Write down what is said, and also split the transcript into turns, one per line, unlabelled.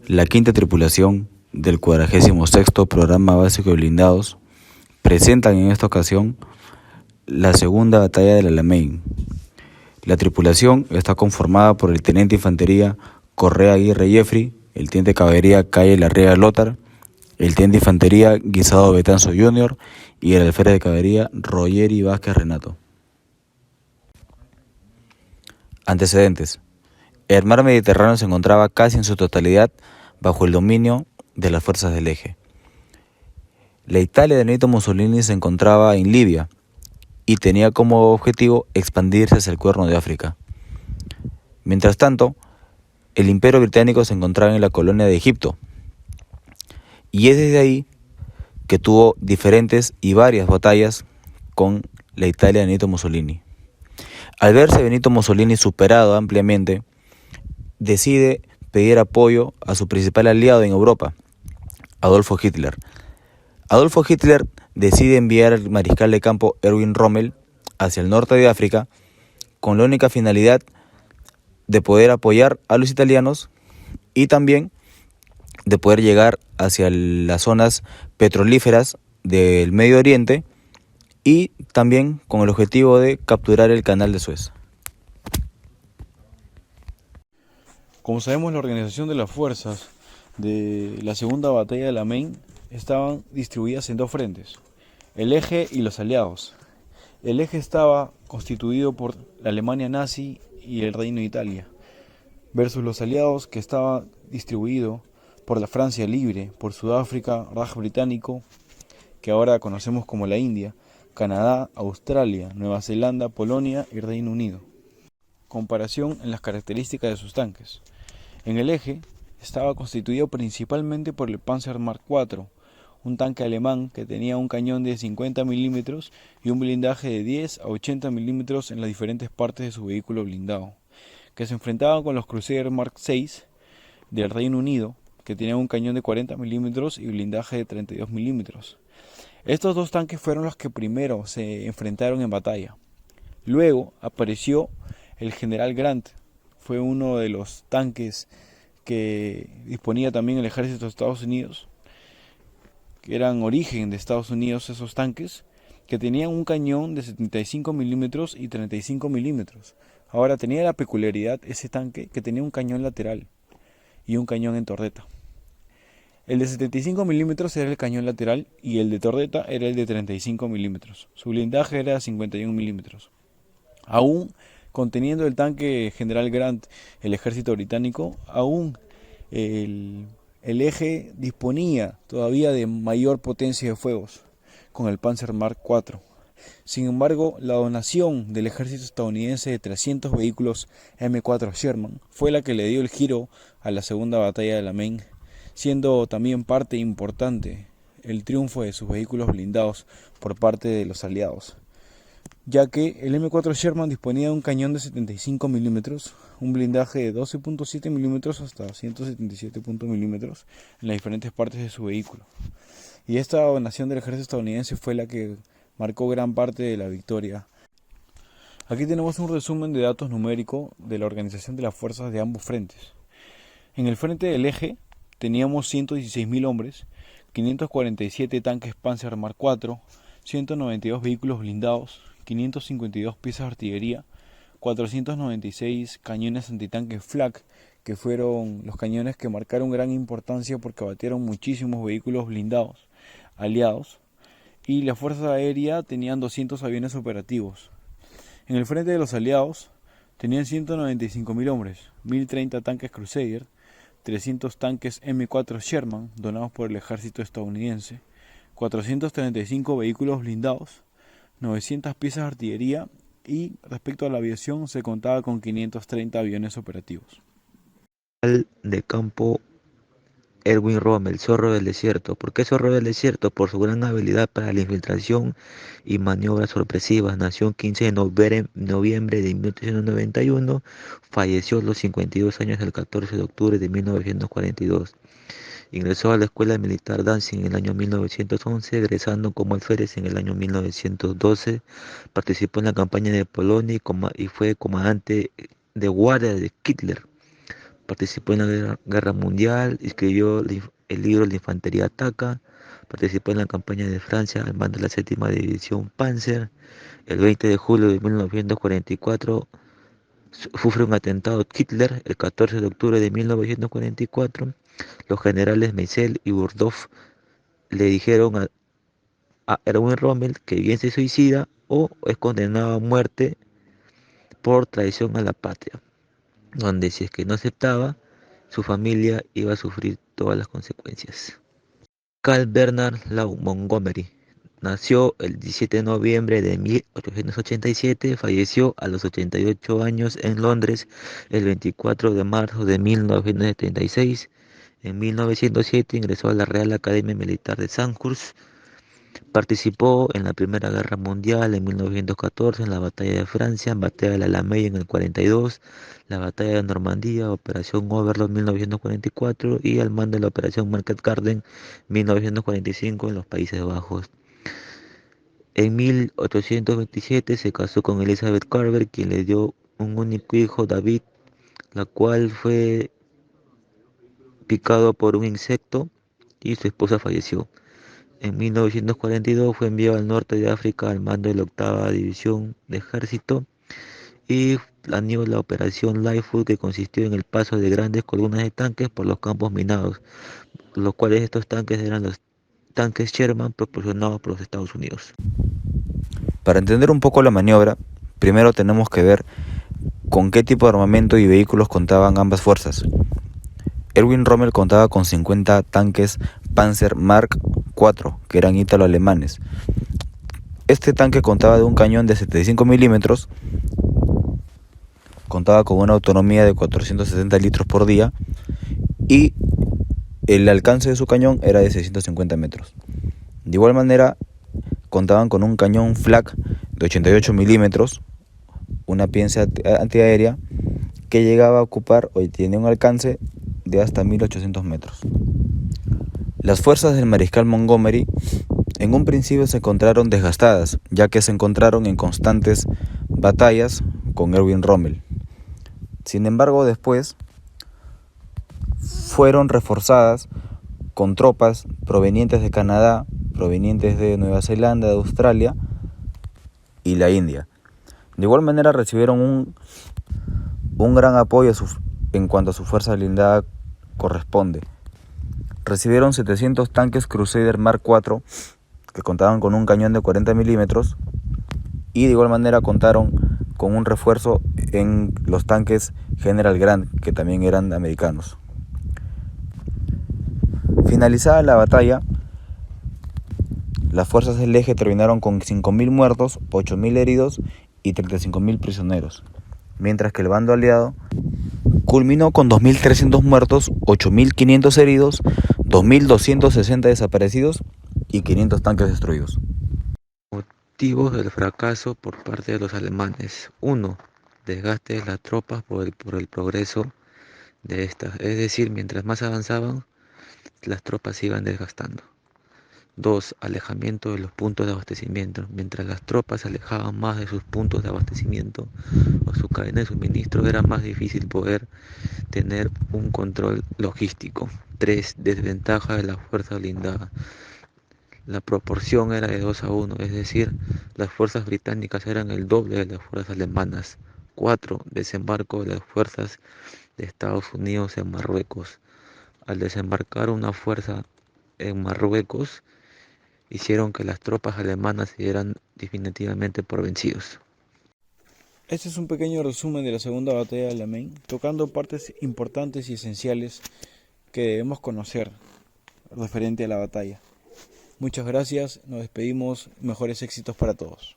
La quinta tripulación del 46º Programa Básico de Blindados presentan en esta ocasión la segunda batalla del Alamein. La tripulación está conformada por el teniente de infantería Correa Aguirre Jeffrey, el teniente de caballería Calle Larrea Lothar, el teniente de infantería Guisado Betanzo Jr. y el alférez de caballería Rogeri Vázquez Renato. Antecedentes. El mar Mediterráneo se encontraba casi en su totalidad bajo el dominio de las fuerzas del Eje. La Italia de Benito Mussolini se encontraba en Libia y tenía como objetivo expandirse hacia el Cuerno de África. Mientras tanto, el Imperio Británico se encontraba en la colonia de Egipto, y es desde ahí que tuvo diferentes y varias batallas con la Italia de Benito Mussolini. Al verse Benito Mussolini superado ampliamente, decide pedir apoyo a su principal aliado en Europa, Adolfo Hitler. Adolfo Hitler decide enviar al mariscal de campo Erwin Rommel hacia el norte de África con la única finalidad de poder apoyar a los italianos y también de poder llegar hacia las zonas petrolíferas del Medio Oriente y también con el objetivo de capturar el Canal de Suez.
Como sabemos, la organización de las fuerzas de la segunda batalla de Alamein estaban distribuidas en dos frentes, el Eje y los aliados. El Eje estaba constituido por la Alemania nazi y el Reino de Italia, versus los aliados, que estaba distribuido por la Francia Libre, por Sudáfrica, Raj británico, que ahora conocemos como la India, Canadá, Australia, Nueva Zelanda, Polonia y Reino Unido. Comparación en las características de sus tanques. En el Eje estaba constituido principalmente por el Panzer Mark IV, un tanque alemán que tenía un cañón de 50 milímetros y un blindaje de 10 a 80 milímetros en las diferentes partes de su vehículo blindado, que se enfrentaba con los Crusader Mark VI del Reino Unido, que tenían un cañón de 40 milímetros y blindaje de 32 milímetros. Estos dos tanques fueron los que primero se enfrentaron en batalla. Luego apareció el General Grant. Fue uno de los tanques que disponía también el ejército de Estados Unidos, que eran origen de Estados Unidos esos tanques, que tenían un cañón de 75 milímetros y 35 milímetros. Ahora tenía la peculiaridad ese tanque que tenía un cañón lateral y un cañón en torreta. El de 75 milímetros era el cañón lateral y el de torreta era el de 35 milímetros. Su blindaje era 51 milímetros. Aún conteniendo el tanque General Grant, el ejército británico, aún el Eje disponía todavía de mayor potencia de fuegos con el Panzer Mark IV. Sin embargo, la donación del ejército estadounidense de 300 vehículos M4 Sherman fue la que le dio el giro a la segunda batalla de Alamein, siendo también parte importante el triunfo de sus vehículos blindados por parte de los aliados, ya que el M4 Sherman disponía de un cañón de 75 milímetros, un blindaje de 12.7 milímetros hasta 177 milímetros en las diferentes partes de su vehículo. Y esta donación del ejército estadounidense fue la que marcó gran parte de la victoria. Aquí tenemos un resumen de datos numérico de la organización de las fuerzas de ambos frentes. En el frente del Eje teníamos 116.000 hombres, 547 tanques Panzer Mark IV, 192 vehículos blindados, 552 piezas de artillería, 496 cañones antitanques Flak, que fueron los cañones que marcaron gran importancia porque abatieron muchísimos vehículos blindados aliados, y la Fuerza Aérea tenían 200 aviones operativos. En el frente de los aliados tenían 195.000 hombres, 1.030 tanques Crusader, 300 tanques M4 Sherman donados por el ejército estadounidense, 435 vehículos blindados, 900 piezas de artillería y respecto a la aviación se contaba con 530 aviones operativos.
De campo Erwin Rommel, Zorro del Desierto. ¿Por qué Zorro del Desierto? Por su gran habilidad para la infiltración y maniobras sorpresivas. Nació el 15 de noviembre de 1891, falleció a los 52 años el 14 de octubre de 1942. Ingresó a la Escuela Militar Danzig en el año 1911, egresando como alférez en el año 1912. Participó en la campaña de Polonia y fue comandante de guardia de Hitler. Participó en la Guerra Mundial, escribió el libro La Infantería Ataca, participó en la campaña de Francia al mando de la séptima división Panzer. El 20 de julio de 1944 sufre un atentado Hitler. El 14 de octubre de 1944, los generales Meisel y Burdov le dijeron a Erwin Rommel que bien se suicida o es condenado a muerte por traición a la patria, donde si es que no aceptaba, su familia iba a sufrir todas las consecuencias. Carl Bernard Law Montgomery nació el 17 de noviembre de 1887, falleció a los 88 años en Londres el 24 de marzo de 1976. En 1907 ingresó a la Real Academia Militar de Sandhurst. Participó en la Primera Guerra Mundial en 1914, en la Batalla de Francia, en Batalla del Alamein en el 42, la Batalla de Normandía, Operación Overlord 1944 y al mando de la Operación Market Garden 1945 en los Países Bajos. En 1827 se casó con Elizabeth Carver, quien le dio un único hijo, David, la cual fue picado por un insecto y su esposa falleció. En 1942 fue enviado al norte de África al mando de la octava división de ejército y planeó la operación Lightfoot, que consistió en el paso de grandes columnas de tanques por los campos minados, los cuales estos tanques eran los tanques Sherman proporcionados por los Estados Unidos.
Para entender un poco la maniobra, primero tenemos que ver con qué tipo de armamento y vehículos contaban ambas fuerzas. Erwin Rommel contaba con 50 tanques Panzer Mark IV, que eran ítalo-alemanes. Este tanque contaba de un cañón de 75 milímetros, contaba con una autonomía de 470 litros por día y el alcance de su cañón era de 650 metros. De igual manera, contaban con un cañón flak de 88 milímetros, una pieza antiaérea que llegaba a ocupar o tenía un alcance de hasta 1800 metros. Las fuerzas del mariscal Montgomery en un principio se encontraron desgastadas, ya que se encontraron en constantes batallas con Erwin Rommel. Sin embargo, después fueron reforzadas con tropas provenientes de Canadá, provenientes de Nueva Zelanda, de Australia y la India. De igual manera recibieron un gran apoyo en cuanto a su fuerza blindada corresponde. Recibieron 700 tanques Crusader Mark IV que contaban con un cañón de 40 milímetros y de igual manera contaron con un refuerzo en los tanques General Grant, que también eran americanos. Finalizada la batalla, las fuerzas del eje terminaron con 5.000 muertos, 8.000 heridos y 35.000 prisioneros, mientras que el bando aliado culminó con 2.300 muertos, 8.500 heridos, 2.260 desaparecidos y 500 tanques destruidos.
Motivos del fracaso por parte de los alemanes. 1. Desgaste de las tropas por el progreso de estas. Es decir, mientras más avanzaban, las tropas se iban desgastando. 2. Alejamiento de los puntos de abastecimiento. Mientras las tropas se alejaban más de sus puntos de abastecimiento o su cadena de suministro, era más difícil poder tener un control logístico. 3. Desventaja de la fuerza blindada. La proporción era de 2-1, es decir, las fuerzas británicas eran el doble de las fuerzas alemanas. 4. Desembarco de las fuerzas de Estados Unidos en Marruecos. Al desembarcar una fuerza en Marruecos, hicieron que las tropas alemanas se dieran definitivamente por vencidos.
Este es un pequeño resumen de la segunda batalla de Alamein, tocando partes importantes y esenciales que debemos conocer referente a la batalla. Muchas gracias, nos despedimos, mejores éxitos para todos.